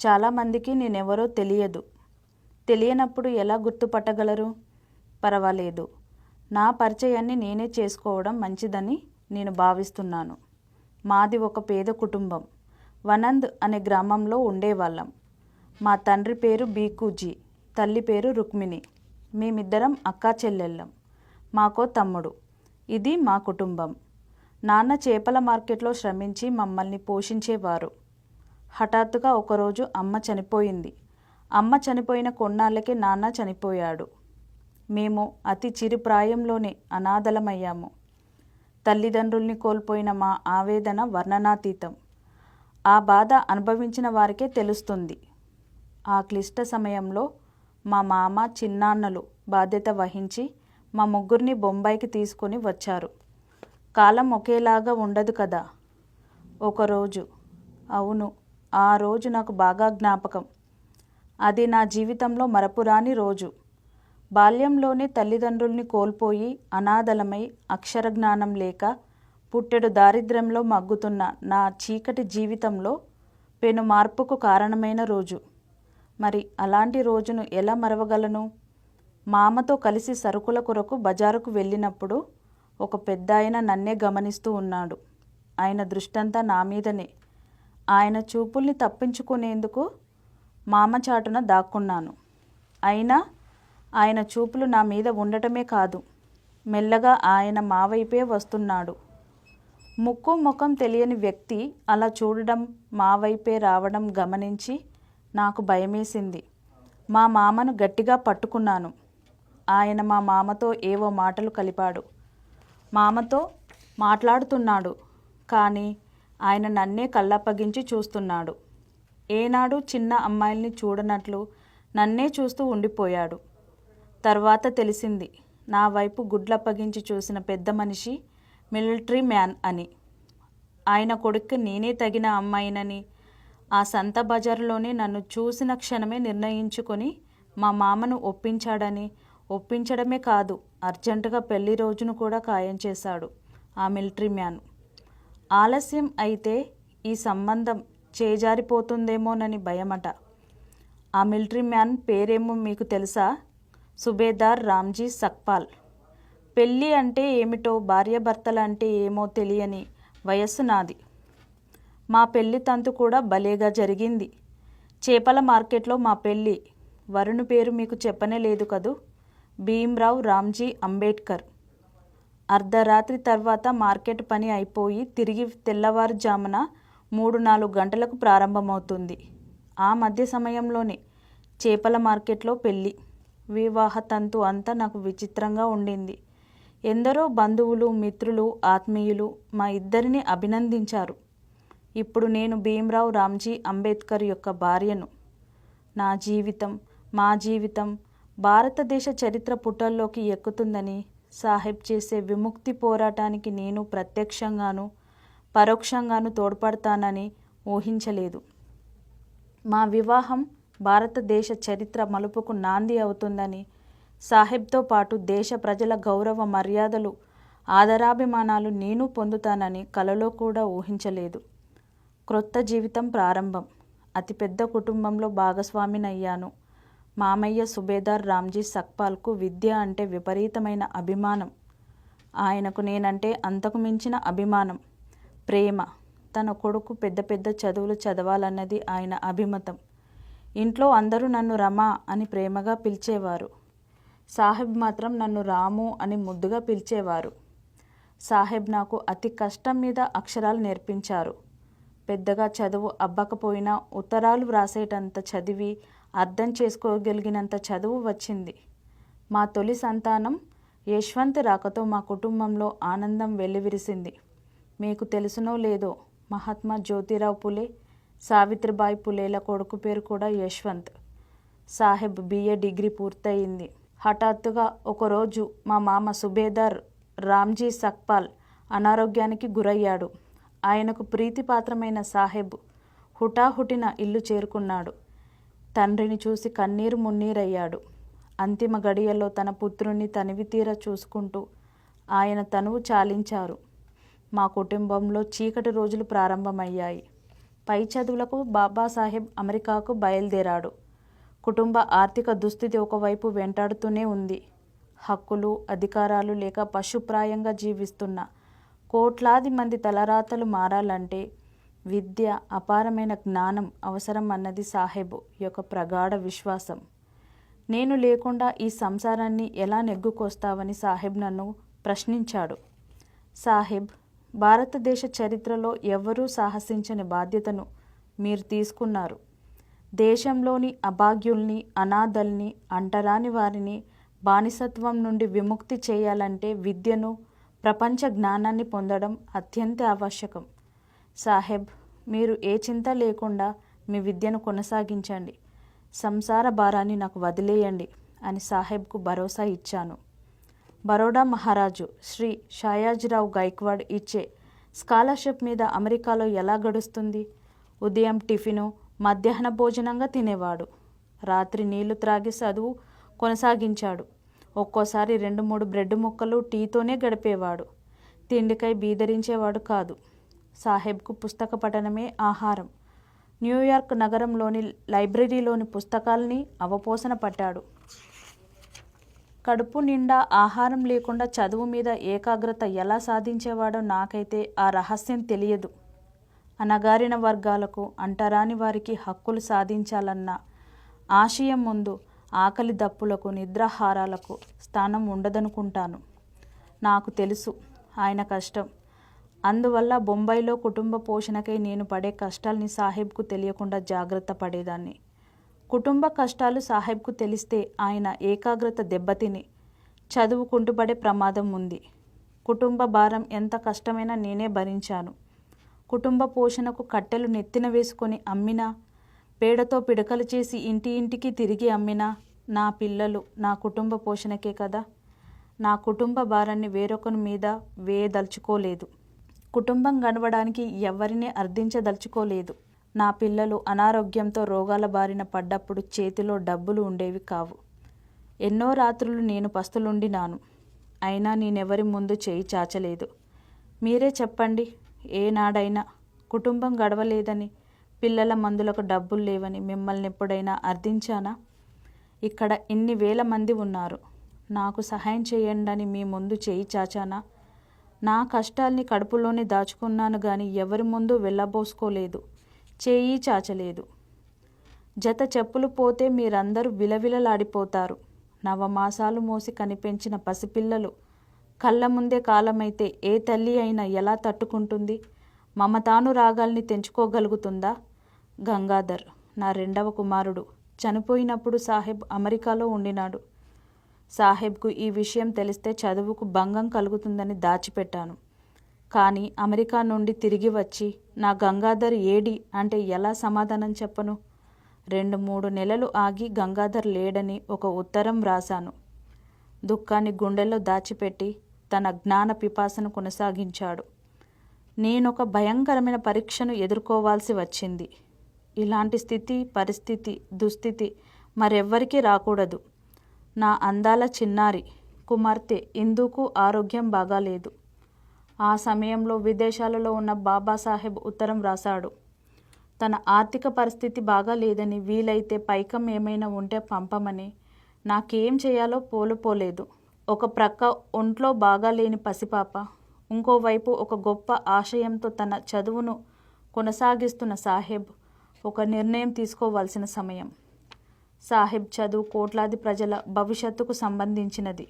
చాలామందికి నేనెవరో తెలియదు. తెలియనప్పుడు ఎలా గుర్తుపట్టగలరు? పర్వాలేదు, నా పరిచయాన్ని నేనే చేసుకోవడం మంచిదని నేను భావిస్తున్నాను. మాది ఒక పేద కుటుంబం. వనంద్ అనే గ్రామంలో ఉండేవాళ్ళం. మా తండ్రి పేరు బీకూజీ, తల్లి పేరు రుక్మిణి. మేమిద్దరం అక్కా చెల్లెళ్ళం. మాకో తమ్ముడు. ఇది మా కుటుంబం. నాన్న చేపల మార్కెట్లో శ్రమించి మమ్మల్ని పోషించేవారు. హఠాత్తుగా ఒకరోజు అమ్మ చనిపోయింది. అమ్మ చనిపోయిన కొన్నాళ్ళకే నాన్న చనిపోయాడు. మేము అతి చిరుప్రాయంలోనే అనాథలమయ్యాము. తల్లిదండ్రుల్ని కోల్పోయిన మా ఆవేదన వర్ణనాతీతం. ఆ బాధ అనుభవించిన వారికే తెలుస్తుంది. ఆ క్లిష్ట సమయంలో మా మామ, చిన్నాన్నలు బాధ్యత వహించి మా ముగ్గురిని బొంబాయికి తీసుకొని వచ్చారు. కాలం ఒకేలాగా ఉండదు కదా. ఒకరోజు, అవును, ఆ రోజు నాకు బాగా జ్ఞాపకం. అది నా జీవితంలో మరపురాని రోజు. బాల్యంలోనే తల్లిదండ్రుల్ని కోల్పోయి అనాథలమై అక్షర జ్ఞానం లేక పుట్టెడు దారిద్ర్యంలో మగ్గుతున్న నా చీకటి జీవితంలో పెను మార్పుకు కారణమైన రోజు. మరి అలాంటి రోజును ఎలా మరవగలను? మామతో కలిసి సరుకుల కొరకు బజారుకు వెళ్ళినప్పుడు ఒక పెద్దాయన నన్నే గమనిస్తూ ఉన్నాడు. ఆయన దృష్టంతా నా మీదనే. ఆయన చూపుల్ని తప్పించుకునేందుకు మామ చాటున దాక్కున్నాను. అయినా ఆయన చూపులు నా మీద ఉండటమే కాదు, మెల్లగా ఆయన మా వైపే వస్తున్నాడు. ముక్కు ముఖం తెలియని వ్యక్తి అలా చూడడం, మా వైపే రావడం గమనించి నాకు భయమేసింది. మా మామను గట్టిగా పట్టుకున్నాను. ఆయన మా మామతో ఏవో మాటలు కలిపాడు. మామతో మాట్లాడుతున్నాడు, కానీ ఆయన నన్నే కళ్ళప్పగించి చూస్తున్నాడు. ఏనాడు చిన్న అమ్మాయిల్ని చూడనట్లు నన్నే చూస్తూ ఉండిపోయాడు. తర్వాత తెలిసింది, నా వైపు గుడ్లప్పగించి చూసిన పెద్ద మనిషి మిలిటరీ మ్యాన్ అని. ఆయన కొడుక్కి నేనే తగిన అమ్మాయినని ఆ సంత బజారులోనే నన్ను చూసిన క్షణమే నిర్ణయించుకొని మా మామను ఒప్పించాడని, ఒప్పించడమే కాదు, అర్జెంటుగా పెళ్లి రోజును కూడా ఖాయం చేశాడు ఆ మిలిటరీ మ్యాన్. ఆలస్యం అయితే ఈ సంబంధం చేజారిపోతుందేమోనని భయమట. ఆ మిలిటరీ మ్యాన్ పేరేమో మీకు తెలుసా? సుబేదార్ రామ్జీ సక్పాల్. పెళ్ళి అంటే ఏమిటో, భార్యాభర్తలు అంటే ఏమో తెలియని వయస్సు నాది. మా పెళ్లి తంతు కూడా భలేగా జరిగింది. చేపల మార్కెట్లో మా పెళ్ళి. వరుణు పేరు మీకు చెప్పనే లేదు కదూ, భీమ్రావ్ రామ్జీ అంబేడ్కర్. అర్ధరాత్రి తర్వాత మార్కెట్ పని అయిపోయి తిరిగి తెల్లవారుజామున 3-4 గంటలకు ప్రారంభమవుతుంది. ఆ మధ్య సమయంలోనే చేపల మార్కెట్లో పెళ్ళి. వివాహ తంతు అంతా నాకు విచిత్రంగా ఉండింది. ఎందరో బంధువులు, మిత్రులు, ఆత్మీయులు మా ఇద్దరిని అభినందించారు. ఇప్పుడు నేను భీమ్రావ్ రామ్జీ అంబేద్కర్ యొక్క భార్యను. నా జీవితం, మా జీవితం భారతదేశ చరిత్ర పుటల్లోకి ఎక్కుతుందని, సాహెబ్ చేసే విముక్తి పోరాటానికి నేను ప్రత్యక్షంగాను పరోక్షంగాను తోడ్పడతానని ఊహించలేదు. మా వివాహం భారతదేశ చరిత్ర మలుపుకు నాంది అవుతుందని, సాహెబ్తో పాటు దేశ ప్రజల గౌరవ మర్యాదలు, ఆదరాభిమానాలు నేను పొందుతానని కలలో కూడా ఊహించలేదు. క్రొత్త జీవితం ప్రారంభం. అతిపెద్ద కుటుంబంలో భాగస్వామినయ్యాను. మామయ్య సుబేదార్ రామ్జీ సక్పాల్కు విద్య అంటే విపరీతమైన అభిమానం. ఆయనకు నేనంటే అంతకు మించిన అభిమానం, ప్రేమ. తన కొడుకు పెద్ద పెద్ద చదువులు చదవాలన్నది ఆయన అభిమతం. ఇంట్లో అందరూ నన్ను రమా అని ప్రేమగా పిలిచేవారు. సాహెబ్ మాత్రం నన్ను రాము అని ముద్దుగా పిలిచేవారు. సాహెబ్ నాకు అతి కష్టం మీద అక్షరాలు నేర్పించారు. పెద్దగా చదువు అబ్బకపోయినా ఉత్తరాలు వ్రాసేటంత చదివి అర్థం చేసుకోగలిగినంత చదువు వచ్చింది. మా తొలి సంతానం యశ్వంత్ రాకతో మా కుటుంబంలో ఆనందం వెల్లివిరిసింది. మీకు తెలుసునో లేదో, మహాత్మా జ్యోతిరావు పులే, సావిత్రిబాయి పులేల కొడుకు పేరు కూడా యశ్వంత్. సాహెబ్ BA డిగ్రీ పూర్తయింది. హఠాత్తుగా ఒకరోజు మా మామ సుబేదార్ రామ్జీ సక్పాల్ అనారోగ్యానికి గురయ్యాడు. ఆయనకు ప్రీతిపాత్రమైన సాహెబ్ హుటాహుటిన ఇల్లు చేరుకున్నాడు. తండ్రిని చూసి కన్నీరు మున్నీరయ్యాడు. అంతిమ గడియల్లో తన పుత్రుణ్ణి తనివితీర చూసుకుంటూ ఆయన తనువు చాలించారు. మా కుటుంబంలో చీకటి రోజులు ప్రారంభమయ్యాయి. పై చదువులకు బాబాసాహెబ్ అమెరికాకు బయలుదేరాడు. కుటుంబ ఆర్థిక దుస్థితి ఒకవైపు వెంటాడుతూనే ఉంది. హక్కులు, అధికారాలు లేక పశుప్రాయంగా జీవిస్తున్న కోట్లాది మంది తలరాతలు మారాలంటే విద్య, అపారమైన జ్ఞానం అవసరం అన్నది సాహెబ్ యొక్క ప్రగాఢ విశ్వాసం. నేను లేకుండా ఈ సంసారాన్ని ఎలా నెగ్గుకొస్తావని సాహెబ్ నన్ను ప్రశ్నించాడు. సాహెబ్, భారతదేశ చరిత్రలో ఎవ్వరూ సాహసించని బాధ్యతను మీరు తీసుకున్నారు. దేశంలోని అభాగ్యుల్ని, అనాథల్ని, అంటరాని వారిని బానిసత్వం నుండి విముక్తి చేయాలంటే విద్యను, ప్రపంచ జ్ఞానాన్ని పొందడం అత్యంత ఆవశ్యకం. సాహెబ్, మీరు ఏ చింత లేకుండా మీ విద్యను కొనసాగించండి. సంసార భారాన్ని నాకు వదిలేయండి అని సాహెబ్కు భరోసా ఇచ్చాను. బరోడా మహారాజు శ్రీ షాయాజీరావు గైక్వాడ్ ఇచ్చే స్కాలర్షిప్ మీద అమెరికాలో ఎలా గడుస్తుంది? ఉదయం టిఫిను, మధ్యాహ్న భోజనంగా తినేవాడు. రాత్రి నీళ్లు త్రాగి చదువు కొనసాగించాడు. ఒక్కోసారి 2-3 బ్రెడ్ ముక్కలు టీతోనే గడిపేవాడు. తిండికై బీదరించేవాడు కాదు. సాహెబ్కు పుస్తక పఠనమే ఆహారం. న్యూయార్క్ నగరంలోని లైబ్రరీలోని పుస్తకాల్ని అవపోసన పట్టాడు. కడుపు నిండా ఆహారం లేకుండా చదువు మీద ఏకాగ్రత ఎలా సాధించేవాడో నాకైతే ఆ రహస్యం తెలియదు. అణగారిన వర్గాలకు, అంటరాని వారికి హక్కులు సాధించాలన్న ఆశయం ముందు ఆకలి దప్పులకు, నిద్రాహారాలకు స్థానం ఉండదనుకుంటాను. నాకు తెలుసు ఆయన కష్టం. అందువల్ల బొంబాయిలో కుటుంబ పోషణకై నేను పడే కష్టాల్ని సాహెబ్కు తెలియకుండా జాగ్రత్త పడేదాన్ని. కుటుంబ కష్టాలు సాహెబ్కు తెలిస్తే ఆయన ఏకాగ్రత దెబ్బతిని చదువు కుంటుపడే ప్రమాదం ఉంది. కుటుంబ భారం ఎంత కష్టమైనా నేనే భరించాను. కుటుంబ పోషణకు కట్టెలు నెత్తిన వేసుకొని అమ్మినా, పేడతో పిడకలు చేసి ఇంటి ఇంటికి తిరిగి అమ్మినా నా పిల్లలు, నా కుటుంబ పోషణకే కదా. నా కుటుంబ భారాన్ని వేరొకరి మీద వేయదలుచుకోలేదు. కుటుంబం గడవడానికి ఎవరిని అర్థించదలుచుకోలేదు. నా పిల్లలు అనారోగ్యంతో రోగాల బారిన పడ్డప్పుడు చేతిలో డబ్బులు ఉండేవి కావు. ఎన్నో రాత్రులు నేను పస్తులుండినాను. అయినా నేనెవరి ముందు చేయి చాచలేదు. మీరే చెప్పండి, ఏనాడైనా కుటుంబం గడవలేదని, పిల్లల మందులకు డబ్బులు లేవని మిమ్మల్ని ఎప్పుడైనా అర్థించానా? ఇక్కడ ఇన్ని వేల మంది ఉన్నారు. నాకు సహాయం చేయండి మీ ముందు చేయి చాచానా? నా కష్టాల్ని కడుపులోనే దాచుకున్నాను గాని ఎవరి ముందు వెళ్ళబోసుకోలేదు, చేయి చాచలేదు. జత చెప్పులు పోతే మీరందరూ విలవిలలాడిపోతారు. నవమాసాలు మోసి కనిపెంచిన పసిపిల్లలు కళ్ళ ముందే కాలమైతే ఏ తల్లి అయినా ఎలా తట్టుకుంటుంది? మమతానురాగాల్ని తెంచుకోగలుగుతుందా? గంగాధర్, నా 2వ కుమారుడు, చనిపోయినప్పుడు సాహెబ్ అమెరికాలో ఉండినాడు. సాహెబ్కు ఈ విషయం తెలిస్తే చదువుకు భంగం కలుగుతుందని దాచిపెట్టాను. కానీ అమెరికా నుండి తిరిగి వచ్చి నా గంగాధర్ ఏడి అంటే ఎలా సమాధానం చెప్పను? 2-3 నెలలు ఆగి గంగాధర్ లేడని ఒక ఉత్తరం రాశాను. దుఃఖాన్ని గుండెల్లో దాచిపెట్టి తన జ్ఞాన పిపాసను కొనసాగించాడు. నేనొక భయంకరమైన పరీక్షను ఎదుర్కోవాల్సి వచ్చింది. ఇలాంటి స్థితి, పరిస్థితి, దుస్థితి మరెవ్వరికీ రాకూడదు. నా అందాల చిన్నారి కుమార్తె ఇందుకు ఆరోగ్యం బాగాలేదు. ఆ సమయంలో విదేశాలలో ఉన్న బాబాసాహెబ్ ఉత్తరం రాశాడు. తన ఆర్థిక పరిస్థితి బాగా లేదని, వీలైతే పైకం ఏమైనా ఉంటే పంపమని. నాకేం చేయాలో పోలుపోలేదు. ఒక ప్రక్క ఒంట్లో బాగాలేని పసిపాప, ఇంకోవైపు ఒక గొప్ప ఆశయంతో తన చదువును కొనసాగిస్తున్న సాహెబ్ ఒక నిర్ణయం తీసుకోవాల్సిన సమయం. సాహెబ్ చదువు కోట్లాది ప్రజల భవిష్యత్తుకు సంబంధించినది.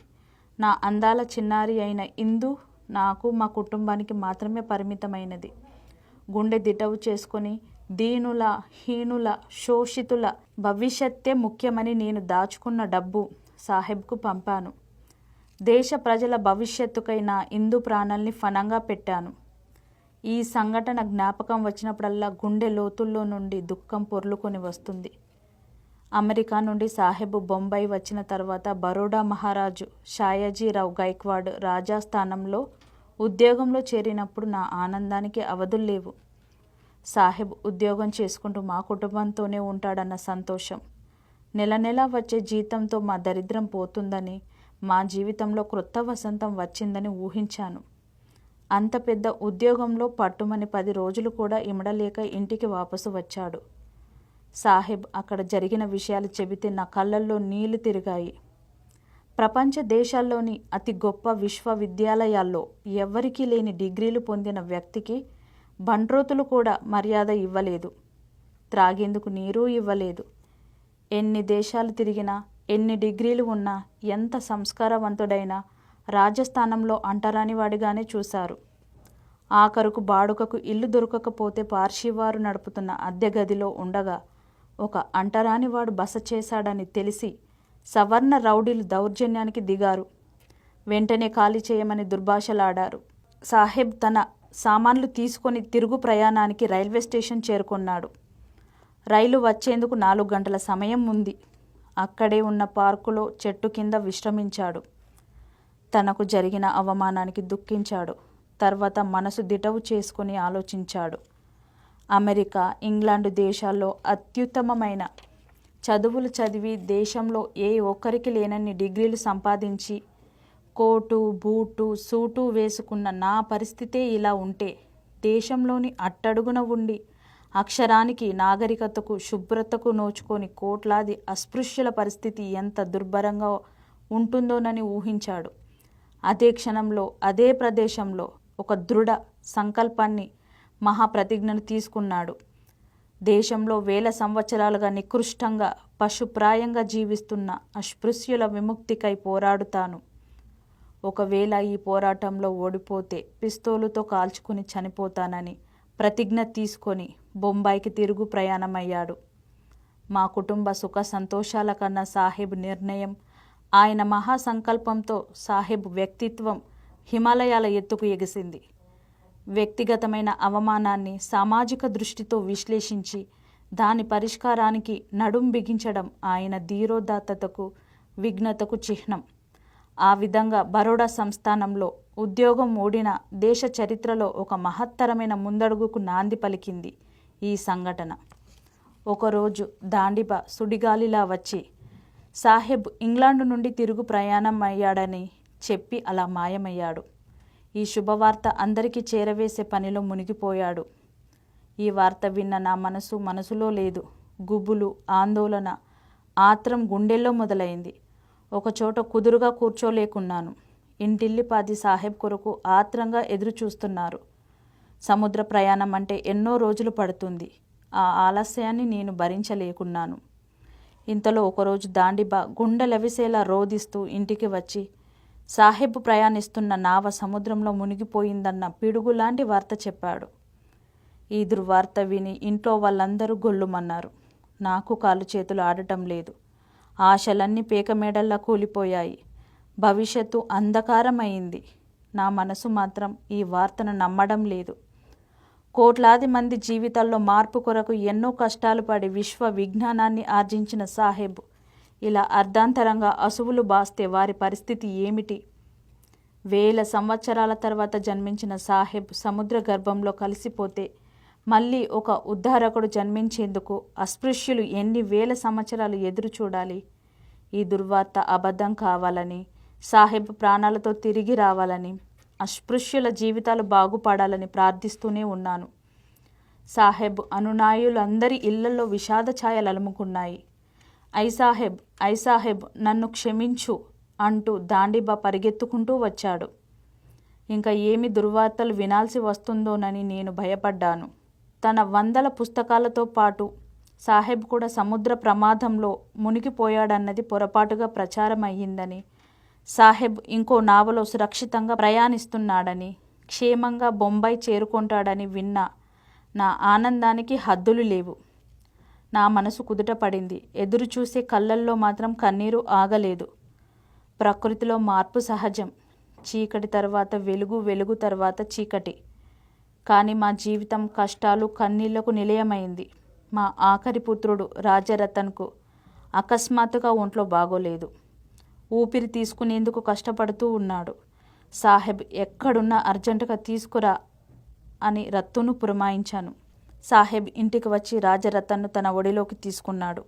నా అందాల చిన్నారి అయిన ఇందు నాకు, మా కుటుంబానికి మాత్రమే పరిమితమైనది. గుండె దిటవు చేసుకొని దీనుల, హీనుల, శోషితుల భవిష్యత్తే ముఖ్యమని నేను దాచుకున్న డబ్బు సాహెబ్కు పంపాను. దేశ ప్రజల భవిష్యత్తుకై నా ఇందు ప్రాణాల్ని ఫనంగా పెట్టాను. ఈ సంఘటన జ్ఞాపకం వచ్చినప్పుడల్లా గుండె లోతుల్లో నుండి దుఃఖం పొర్లుకొని వస్తుంది. అమెరికా నుండి సాహెబ్ బొంబాయి వచ్చిన తర్వాత బరోడా మహారాజు షాయాజీరావు గైక్వాడ్ రాజాస్థానంలో ఉద్యోగంలో చేరినప్పుడు నా ఆనందానికి అవధుల్లేవు. సాహెబ్ ఉద్యోగం చేసుకుంటూ మా కుటుంబంతోనే ఉంటాడన్న సంతోషం, నెల నెలా వచ్చే జీతంతో మా దరిద్రం పోతుందని, మా జీవితంలో క్రొత్త వసంతం వచ్చిందని ఊహించాను. అంత పెద్ద ఉద్యోగంలో పట్టుమని 10 రోజులు కూడా ఇమడలేక ఇంటికి వాపసు వచ్చాడు. సాహెబ్ అక్కడ జరిగిన విషయాలు చెబితే నా కళ్ళల్లో నీళ్లు తిరిగాయి. ప్రపంచ దేశాల్లోని అతి గొప్ప విశ్వవిద్యాలయాల్లో ఎవ్వరికీ లేని డిగ్రీలు పొందిన వ్యక్తికి బండ్రోతులు కూడా మర్యాద ఇవ్వలేదు. త్రాగేందుకు నీరు ఇవ్వలేదు. ఎన్ని దేశాలు తిరిగినా, ఎన్ని డిగ్రీలు ఉన్నా, ఎంత సంస్కారవంతుడైనా రాజస్థానంలో అంటరానివాడిగానే చూశారు. ఆఖరుకు బాడుకకు ఇల్లు దొరకకపోతే పార్షివారు నడుపుతున్న అద్దె గదిలో ఉండగా ఒక అంటరానివాడు బస చేశాడని తెలిసి సవర్ణ రౌడీలు దౌర్జన్యానికి దిగారు. వెంటనే ఖాళీ చేయమని దుర్భాషలాడారు. సాహెబ్ తన సామాన్లు తీసుకొని తిరుగు ప్రయాణానికి రైల్వే స్టేషన్ చేరుకున్నాడు. రైలు వచ్చేందుకు 4 గంటల సమయం ఉంది. అక్కడే ఉన్న పార్కులో చెట్టు కింద విశ్రమించాడు. తనకు జరిగిన అవమానానికి దుఃఖించాడు. తర్వాత మనసు దిటవు చేసుకుని ఆలోచించాడు. అమెరికా, ఇంగ్లాండు దేశాల్లో అత్యుత్తమమైన చదువులు చదివి దేశంలో ఏ ఒక్కరికి లేనన్ని డిగ్రీలు సంపాదించి కోటు, బూటు, సూటు వేసుకున్న నా పరిస్థితే ఇలా ఉంటే దేశంలోని అట్టడుగున ఉండి అక్షరానికి, నాగరికతకు, శుభ్రతకు నోచుకొని కోట్లాది అస్పృశ్యుల పరిస్థితి ఎంత దుర్భరంగా ఉంటుందోనని ఊహించాడు. అదే క్షణంలో, అదే ప్రదేశంలో ఒక దృఢ సంకల్పాన్ని, మహాప్రతిజ్ఞను తీసుకున్నాడు. దేశంలో వేల సంవత్సరాలుగా నికృష్టంగా, పశుప్రాయంగా జీవిస్తున్న అస్పృశ్యుల విముక్తికై పోరాడుతాను. ఒకవేళ ఈ పోరాటంలో ఓడిపోతే పిస్తోలుతో కాల్చుకుని చనిపోతానని ప్రతిజ్ఞ తీసుకొని బొంబాయికి తిరుగు ప్రయాణమయ్యాడు. మా కుటుంబ సుఖ సంతోషాల కన్నా సాహెబ్ నిర్ణయం, ఆయన మహాసంకల్పంతో సాహెబ్ వ్యక్తిత్వం హిమాలయాల ఎత్తుకు ఎగిసింది. వ్యక్తిగతమైన అవమానాన్ని సామాజిక దృష్టితో విశ్లేషించి దాని పరిష్కారానికి నడుం బిగించడం ఆయన ధీరోదాత్తతకు, విఘ్నతకు చిహ్నం. ఆ విధంగా బరోడా సంస్థానంలో ఉద్యోగం ఓడిన దేశ చరిత్రలో ఒక మహత్తరమైన ముందడుగుకు నాంది పలికింది ఈ సంఘటన. ఒకరోజు దాండిబా సుడిగాలిలా వచ్చి సాహెబ్ ఇంగ్లాండు నుండి తిరుగు ప్రయాణం అయ్యాడని చెప్పి అలా మాయమయ్యాడు. ఈ శుభవార్త అందరికీ చేరవేసే పనిలో మునిగిపోయాడు. ఈ వార్త విన్న నా మనసులో లేదు. గుబులు, ఆందోళన, ఆత్రం గుండెల్లో మొదలైంది. ఒకచోట కుదురుగా కూర్చోలేకున్నాను. ఇంటిల్లిపాది సాహెబ్ కొరకు ఆత్రంగా ఎదురు చూస్తున్నారు. సముద్ర ప్రయాణం అంటే ఎన్నో రోజులు పడుతుంది. ఆ ఆలస్యాన్ని నేను భరించలేకున్నాను. ఇంతలో ఒకరోజు దాండిబా గుండెలవిసేలా రోదిస్తూ ఇంటికి వచ్చి సాహెబ్ ప్రయాణిస్తున్న నావ సముద్రంలో మునిగిపోయిందన్న పిడుగులాంటి వార్త చెప్పాడు. ఈ దుర్వార్త విని ఇంట్లో వాళ్ళందరూ గొల్లుమన్నారు. నాకు కాళ్ళు చేతులు ఆడటం లేదు. ఆశలన్నీ పేకమేడల్లా కూలిపోయాయి. భవిష్యత్తు అంధకారమైంది. నా మనసు మాత్రం ఈ వార్తను నమ్మడం లేదు. కోట్లాది మంది జీవితాల్లో మార్పు కొరకు ఎన్నో కష్టాలు పడి విశ్వ విజ్ఞానాన్ని ఆర్జించిన సాహెబ్ ఇలా అర్ధాంతరంగా అసువులు బాస్తే వారి పరిస్థితి ఏమిటి? వేల సంవత్సరాల తర్వాత జన్మించిన సాహెబ్ సముద్ర గర్భంలో కలిసిపోతే మళ్ళీ ఒక ఉద్ధారకుడు జన్మించేందుకు అస్పృశ్యులు ఎన్ని వేల సంవత్సరాలు ఎదురు చూడాలి? ఈ దుర్వార్త అబద్ధం కావాలని, సాహెబ్ ప్రాణాలతో తిరిగి రావాలని, అస్పృశ్యుల జీవితాలు బాగుపడాలని ప్రార్థిస్తూనే ఉన్నాను. సాహెబ్ అనునాయులందరి ఇళ్లలో విషాద ఛాయలు అలుముకున్నాయి. ఐ సాహెబ్ నన్ను క్షమించు అంటూ దాండిబా పరిగెత్తుకుంటూ వచ్చాడు. ఇంకా ఏమి దుర్వార్తలు వినాల్సి వస్తుందోనని నేను భయపడ్డాను. తన 100 పుస్తకాలతో పాటు సాహెబ్ కూడా సముద్ర ప్రమాదంలో మునిగిపోయాడన్నది పొరపాటుగా ప్రచారం అయ్యిందని, సాహెబ్ ఇంకో నావలో సురక్షితంగా ప్రయాణిస్తున్నాడని, క్షేమంగా బొంబాయి చేరుకుంటాడని విన్నా నా ఆనందానికి హద్దులు లేవు. నా మనసు కుదుట పడింది. ఎదురు చూసే కళ్ళల్లో మాత్రం కన్నీరు ఆగలేదు. ప్రకృతిలో మార్పు సహజం. చీకటి తర్వాత వెలుగు, వెలుగు తర్వాత చీకటి. కానీ మా జీవితం కష్టాలు, కన్నీళ్లకు నిలయమైంది. మా ఆఖరి పుత్రుడు రాజరతన్కు అకస్మాత్తుగా ఒంట్లో బాగోలేదు. ఊపిరి తీసుకునేందుకు కష్టపడుతూ ఉన్నాడు. సాహెబ్ ఎక్కడున్నా అర్జెంటుగా తీసుకురా అని రత్తును పురమాయించాను. సాహెబ్ ఇంటికి వచ్చి రాజరతన్ను తన ఒడిలోకి తీసుకున్నాడు.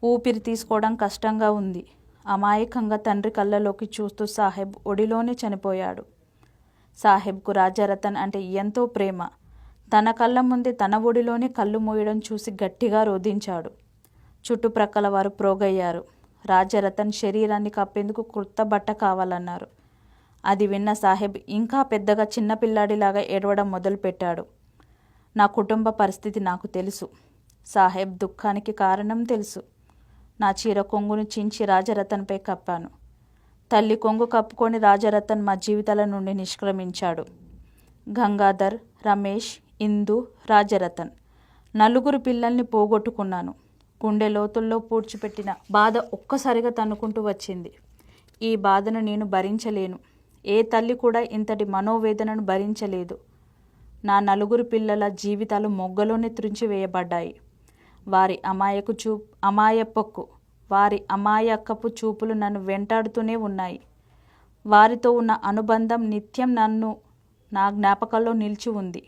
ఊపిరి తీసుకోవడం కష్టంగా ఉంది. అమాయకంగా తండ్రి కళ్ళలోకి చూస్తూ సాహెబ్ ఒడిలోనే చనిపోయాడు. సాహెబ్కు రాజారతన్ అంటే ఎంతో ప్రేమ. తన కళ్ళ ముందే తన ఒడిలోనే కళ్ళు మూయడం చూసి గట్టిగా రోదించాడు. చుట్టుప్రక్కల వారు ప్రోగయ్యారు. రాజారతన్ శరీరాన్ని కప్పేందుకు కొత్త బట్ట కావాలన్నారు. అది విన్న సాహెబ్ ఇంకా పెద్దగా చిన్నపిల్లాడిలాగా ఏడవడం మొదలుపెట్టాడు. నా కుటుంబ పరిస్థితి నాకు తెలుసు. సాహెబ్ దుఃఖానికి కారణం తెలుసు. నా చీర కొంగును చించి రాజారతన్పై కప్పాను. తల్లి కొంగు కప్పుకొని రాజారతన్ మా జీవితాల నుండి నిష్క్రమించాడు. గంగాధర్, రమేష్, ఇందు, రాజారతన్ 4 పిల్లల్ని పోగొట్టుకున్నాను. గుండె లోతుల్లో పూడ్చిపెట్టిన బాధ ఒక్కసారిగా తన్నుకుంటూ వచ్చింది. ఈ బాధను నేను భరించలేను. ఏ తల్లి కూడా ఇంతటి మనోవేదనను భరించలేదు. నా 4 పిల్లల జీవితాలు మొగ్గలోనే త్రుంచివేయబడ్డాయి. వారి అమాయకపు చూపులు నన్ను వెంటాడుతూనే ఉన్నాయి. వారితో ఉన్న అనుబంధం నిత్యం నా జ్ఞాపకాల్లో నిలిచి ఉంది.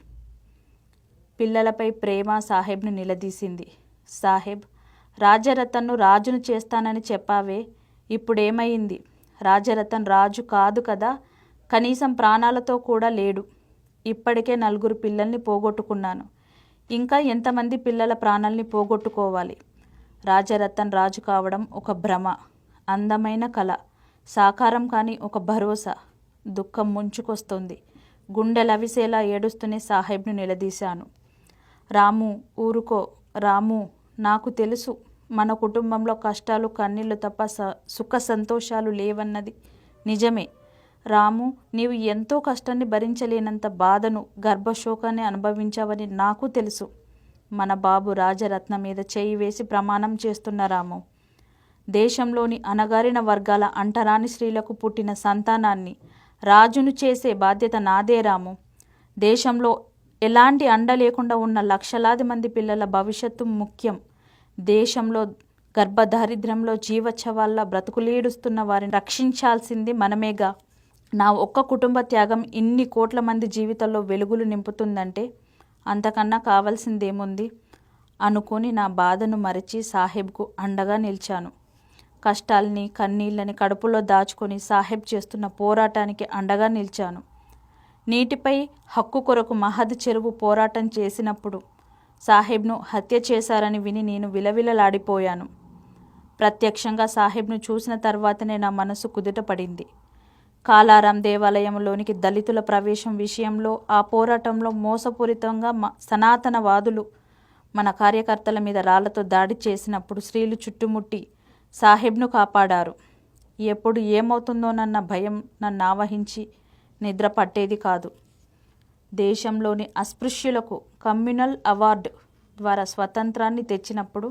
పిల్లలపై ప్రేమ సాహెబ్ను నిలదీసింది. సాహెబ్, రాజారతన్ను రాజును చేస్తానని చెప్పావే, ఇప్పుడేమైంది? రాజారతన్ రాజు కాదు కదా, కనీసం ప్రాణాలతో కూడా లేడు. ఇప్పటికే 4 పిల్లల్ని పోగొట్టుకున్నాను. ఇంకా ఎంతమంది పిల్లల ప్రాణాల్ని పోగొట్టుకోవాలి? రాజారతన్ రాజు కావడం ఒక భ్రమ, అందమైన కళ, సాకారం కాని ఒక భరోసా. దుఃఖం ముంచుకొస్తుంది. గుండె లవిసేలా ఏడుస్తూనే సాహెబ్ను నిలదీశాను. రాము, ఊరుకో రాము. నాకు తెలుసు మన కుటుంబంలో కష్టాలు కన్నీళ్లు తప్ప సుఖ సంతోషాలు లేవన్నది నిజమే. రాము, నీవు ఎంతో కష్టాన్ని భరించలేనంత బాధను, గర్భశోకాన్ని అనుభవించావని నాకు తెలుసు. మన బాబు రాజరత్న మీద చేయి వేసి ప్రమాణం చేస్తున్న రాము, దేశంలోని అణగారిన వర్గాల అంటరాని స్త్రీలకు పుట్టిన సంతానాన్ని రాజును చేసే బాధ్యత నాదే రాము. దేశంలో ఎలాంటి అండ లేకుండా ఉన్న లక్షలాది మంది పిల్లల భవిష్యత్తు ముఖ్యం. దేశంలో గర్భదారిద్ర్యంలో జీవచ్ఛవాల్లా బ్రతుకులీడుస్తున్న వారిని రక్షించాల్సింది మనమేగా. నా ఒక్క కుటుంబ త్యాగం ఇన్ని కోట్ల మంది జీవితాల్లో వెలుగులు నింపుతుందంటే అంతకన్నా కావాల్సిందేముంది అనుకొని నా బాధను మరచి సాహెబ్కు అండగా నిలిచాను. కష్టాల్ని కన్నీళ్ళని కడుపులో దాచుకొని సాహెబ్ చేస్తున్న పోరాటానికి అండగా నిలిచాను. నీటిపై హక్కు కొరకు మహద్ చెరువు పోరాటం చేసినప్పుడు సాహెబ్ను హత్య చేశారని విని నేను విలవిలలాడిపోయాను. ప్రత్యక్షంగా సాహెబ్ను చూసిన తర్వాతనే నా మనసు కుదుటపడింది. కాలారాం దేవాలయంలోనికి దళితుల ప్రవేశం విషయంలో ఆ పోరాటంలో మోసపూరితంగా సనాతనవాదులు మన కార్యకర్తల మీద రాళ్లతో దాడి చేసినప్పుడు స్త్రీలు చుట్టుముట్టి సాహెబ్ను కాపాడారు. ఎప్పుడు ఏమవుతుందోనన్న భయం నన్ను ఆవహించి నిద్ర పట్టేది కాదు. దేశంలోని అస్పృశ్యులకు కమ్యూనల్ అవార్డు ద్వారా స్వతంత్రాన్ని తెచ్చినప్పుడు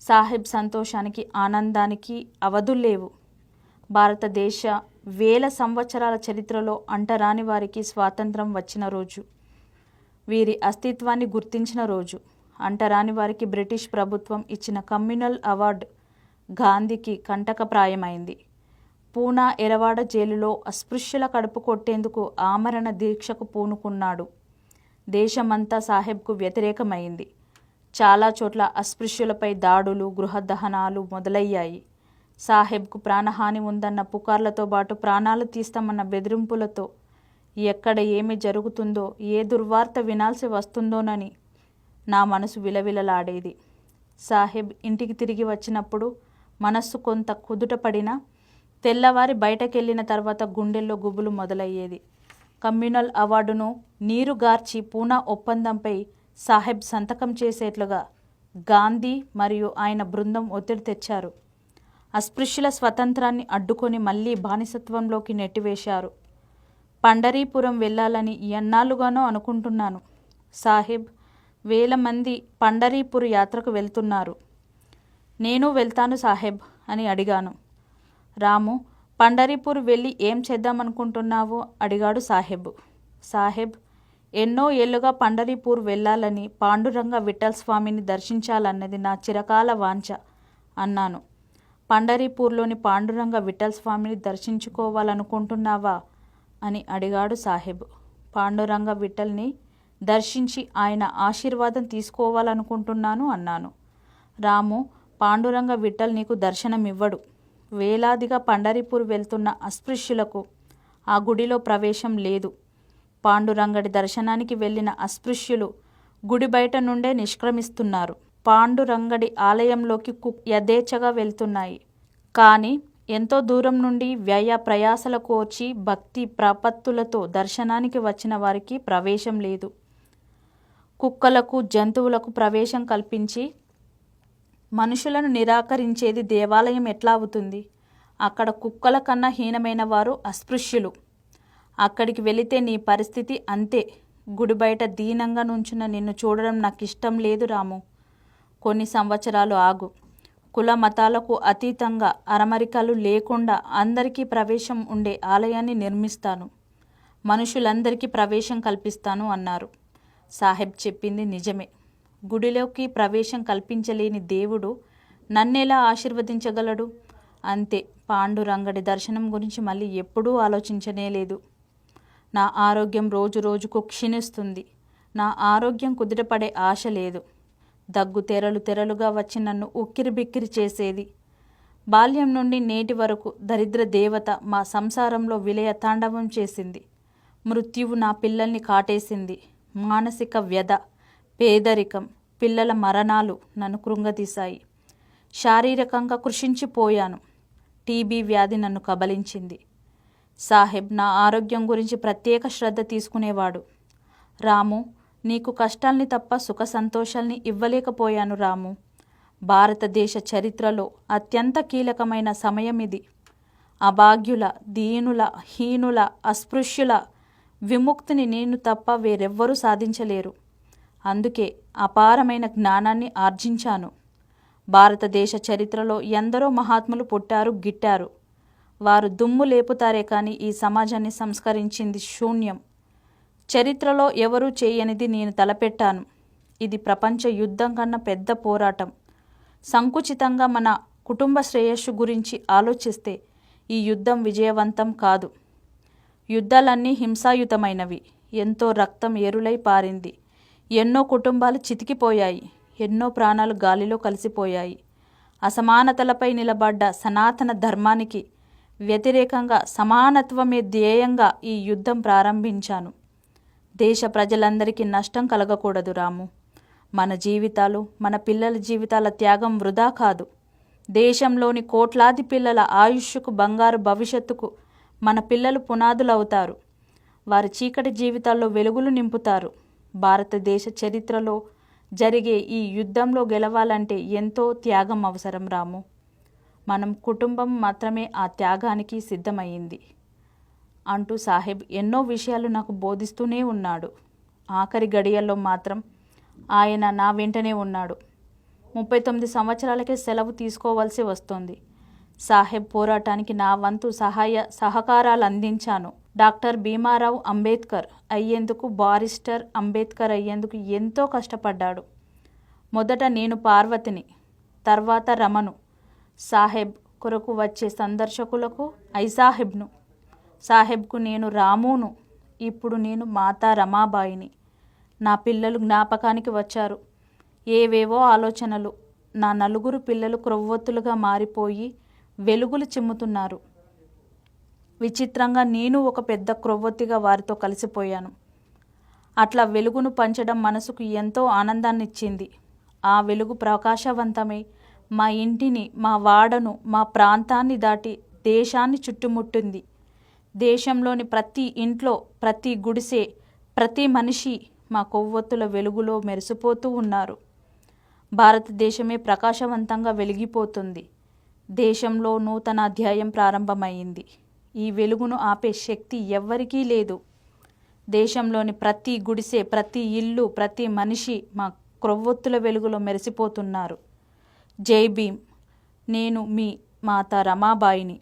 సాహెబ్ సంతోషానికి, ఆనందానికి అవధుల్లేవు. భారతదేశ వేల సంవత్సరాల చరిత్రలో అంటరాని వారికి స్వాతంత్రం వచ్చిన రోజు, వీరి అస్తిత్వాన్ని గుర్తించిన రోజు. అంటరాని వారికి బ్రిటిష్ ప్రభుత్వం ఇచ్చిన కమ్యూనల్ అవార్డు గాంధీకి కంటకప్రాయమైంది. పూనా ఎరవాడ జైలులో అస్పృశ్యుల కడుపు కొట్టేందుకు ఆమరణ దీక్షకు పూనుకున్నాడు. దేశమంతా సాహెబ్కు వ్యతిరేకమైంది. చాలా చోట్ల అస్పృశ్యులపై దాడులు, గృహ దహనాలు మొదలయ్యాయి. సాహెబ్కు ప్రాణహాని ఉందన్న పుకార్లతో పాటు ప్రాణాలు తీస్తామన్న బెదిరింపులతో ఎక్కడ ఏమి జరుగుతుందో, ఏ దుర్వార్త వినాల్సి వస్తుందోనని నా మనసు విలవిలలాడేది. సాహెబ్ ఇంటికి తిరిగి వచ్చినప్పుడు మనస్సు కొంత కుదుటపడినా తెల్లవారి బయటకెళ్ళిన తర్వాత గుండెల్లో గుబులు మొదలయ్యేది. కమ్యూనల్ అవార్డును నీరుగార్చి పూనా ఒప్పందంపై సాహెబ్ సంతకం చేసేట్లుగా గాంధీ మరియు ఆయన బృందం ఒత్తిడి తెచ్చారు. అస్పృశ్యుల స్వతంత్రాన్ని అడ్డుకొని మళ్లీ బానిసత్వంలోకి నెట్టివేశారు. పండరీపురం వెళ్ళాలని ఎన్నాళ్ళుగానో అనుకుంటున్నాను. సాహెబ్, వేల మంది పండరీపుర యాత్రకు వెళ్తున్నారు. నేను వెళ్తాను సాహెబ్ అని అడిగాను. రాము, పండరీపూర్ వెళ్ళి ఏం చేద్దామనుకుంటున్నావు అడిగాడు సాహెబ్. సాహెబ్, ఎన్నో ఏళ్లుగా పండరీపూర్ వెళ్ళాలని, పాండురంగ విఠల్ స్వామిని దర్శించాలన్నది నా చిరకాల వాంఛ అన్నాను. పండరీపూర్లోని పాండురంగ విఠల్ స్వామిని దర్శించుకోవాలనుకుంటున్నావా అని అడిగాడు సాహెబ్. పాండురంగ విఠల్ని దర్శించి ఆయన ఆశీర్వాదం తీసుకోవాలనుకుంటున్నాను అన్నాను. రాము, పాండురంగ విఠల్ నీకు దర్శనమివ్వడు. వేలాదిగా పండరీపూర్ వెళ్తున్న అస్పృశ్యులకు ఆ గుడిలో ప్రవేశం లేదు. పాండురంగడి దర్శనానికి వెళ్ళిన అస్పృశ్యులు గుడి బయట నుండే నిష్క్రమిస్తున్నారు. పాండురంగడి ఆలయంలోకి యథేచ్ఛగా వెళ్తున్నాయి. కానీ ఎంతో దూరం నుండి వ్యయ ప్రయాసల కోర్చి భక్తి ప్రపత్తులతో దర్శనానికి వచ్చిన వారికి ప్రవేశం లేదు. కుక్కలకు జంతువులకు ప్రవేశం కల్పించి మనుషులను నిరాకరించేది దేవాలయం ఎట్లా అవుతుంది? అక్కడ కుక్కల కన్నా హీనమైన వారు అస్పృశ్యులు. అక్కడికి వెళితే నీ పరిస్థితి అంతే. గుడి బయట దీనంగా నుంచున్న నిన్ను చూడడం నాకు ఇష్టం లేదు రాము. కొన్ని సంవత్సరాలు ఆగు. కుల మతాలకు అతీతంగా అరమరికలు లేకుండా అందరికీ ప్రవేశం ఉండే ఆలయాన్ని నిర్మిస్తాను. మనుషులందరికీ ప్రవేశం కల్పిస్తాను అన్నారు. సాహెబ్ చెప్పింది నిజమే. గుడిలోకి ప్రవేశం కల్పించలేని దేవుడు నన్నెలా ఆశీర్వదించగలడు? అంతే. పాండురంగడి దర్శనం గురించి మళ్ళీ ఎప్పుడూ ఆలోచించనే లేదు. నా ఆరోగ్యం రోజు రోజుకు క్షీణిస్తుంది. నా ఆరోగ్యం కుదిరపడే ఆశ లేదు. దగ్గు తెరలు తెరలుగా వచ్చి నన్ను ఉక్కిరిబిక్కిరి చేసేది. బాల్యం నుండి నేటి వరకు దరిద్ర దేవత మా సంసారంలో విలయ తాండవం చేసింది. మృత్యువు నా పిల్లల్ని కాటేసింది. మానసిక వ్యధ, పేదరికం, పిల్లల మరణాలు నన్ను కృంగతీశాయి. శారీరకంగా కృషించిపోయాను. టీబీ వ్యాధి నన్ను కబలించింది. సాహెబ్ నా ఆరోగ్యం గురించి ప్రత్యేక శ్రద్ధ తీసుకునేవాడు. రాము, నీకు కష్టాల్ని తప్ప సుఖ సంతోషాల్ని ఇవ్వలేకపోయాను రాము. భారతదేశ చరిత్రలో అత్యంత కీలకమైన సమయం ఇది. అభాగ్యుల, దీనుల, హీనుల, అస్పృశ్యుల విముక్తిని నేను తప్ప వేరెవ్వరూ సాధించలేరు. అందుకే అపారమైన జ్ఞానాన్ని ఆర్జించాను. భారతదేశ చరిత్రలో ఎందరో మహాత్ములు పుట్టారు, గిట్టారు. వారు దుమ్ము లేపుతారే కానీ ఈ సమాజాన్ని సంస్కరించింది శూన్యం. చరిత్రలో ఎవరూ చేయనిది నేను తలపెట్టాను. ఇది ప్రపంచ యుద్ధం కన్నా పెద్ద పోరాటం. సంకుచితంగా మన కుటుంబ శ్రేయస్సు గురించి ఆలోచిస్తే ఈ యుద్ధం విజయవంతం కాదు. యుద్ధాలన్నీ హింసాయుతమైనవి. ఎంతో రక్తం ఏరులై పారింది. ఎన్నో కుటుంబాలు చితికిపోయాయి. ఎన్నో ప్రాణాలు గాలిలో కలిసిపోయాయి. అసమానతలపై నిలబడ్డ సనాతన ధర్మానికి వ్యతిరేకంగా సమానత్వమే ధ్యేయంగా ఈ యుద్ధం ప్రారంభించాను. దేశ ప్రజలందరికీ నష్టం కలగకూడదు రాము. మన జీవితాలు, మన పిల్లల జీవితాల త్యాగం వృధా కాదు. దేశంలోని కోట్లాది పిల్లల ఆయుష్కు, బంగారు భవిష్యత్తుకు మన పిల్లలు పునాదులవుతారు. వారి చీకటి జీవితాల్లో వెలుగులు నింపుతారు. భారతదేశ చరిత్రలో జరిగే ఈ యుద్ధంలో గెలవాలంటే ఎంతో త్యాగం అవసరం రాము. మనం కుటుంబం మాత్రమే ఆ త్యాగానికి సిద్ధమయ్యింది అంటూ సాహెబ్ ఎన్నో విషయాలు నాకు బోధిస్తూనే ఉన్నాడు. ఆఖరి గడియల్లో మాత్రం ఆయన నా వెంటనే ఉన్నాడు. 39 సంవత్సరాలకే సెలవు తీసుకోవాల్సి వస్తోంది. సాహెబ్ పోరాటానికి నా వంతు సహకారాలు అందించాను. డాక్టర్ భీమారావు అంబేద్కర్ అయ్యేందుకు, బారిస్టర్ అంబేద్కర్ అయ్యేందుకు ఎంతో కష్టపడ్డాడు. మొదట నేను పార్వతిని, తర్వాత రమను. సాహెబ్ కొరకు వచ్చే సందర్శకులకు ఐసాహెబ్ను, సాహెబ్కు నేను రామును, ఇప్పుడు నేను మాతా రమాబాయిని. నా పిల్లలు జ్ఞాపకానికి వచ్చారు. ఏవేవో ఆలోచనలు. నా నలుగురు పిల్లలు క్రొవ్వొత్తులుగా మారిపోయి వెలుగులు చిమ్ముతున్నారు. విచిత్రంగా నేను ఒక పెద్ద క్రొవ్వొత్తిగా వారితో కలిసిపోయాను. అట్లా వెలుగును పంచడం మనసుకు ఎంతో ఆనందాన్నిచ్చింది. ఆ వెలుగు ప్రకాశవంతమై మా ఇంటిని, మా వాడను, మా ప్రాంతాన్ని దాటి దేశాన్ని చుట్టుముట్టింది. దేశంలోని ప్రతి ఇంట్లో, ప్రతి గుడిసె, ప్రతి మనిషి మా కొవ్వొత్తుల వెలుగులో మెరిసిపోతూ ఉన్నారు. భారతదేశమే ప్రకాశవంతంగా వెలిగిపోతుంది. దేశంలో నూతన అధ్యాయం ప్రారంభమైంది. ఈ వెలుగును ఆపే శక్తి ఎవ్వరికీ లేదు. దేశంలోని ప్రతి గుడిసె, ప్రతి ఇల్లు, ప్రతి మనిషి మా క్రొవ్వొత్తుల వెలుగులో మెరిసిపోతున్నారు. జై భీమ్. నేను మీ మాతా రమాబాయిని.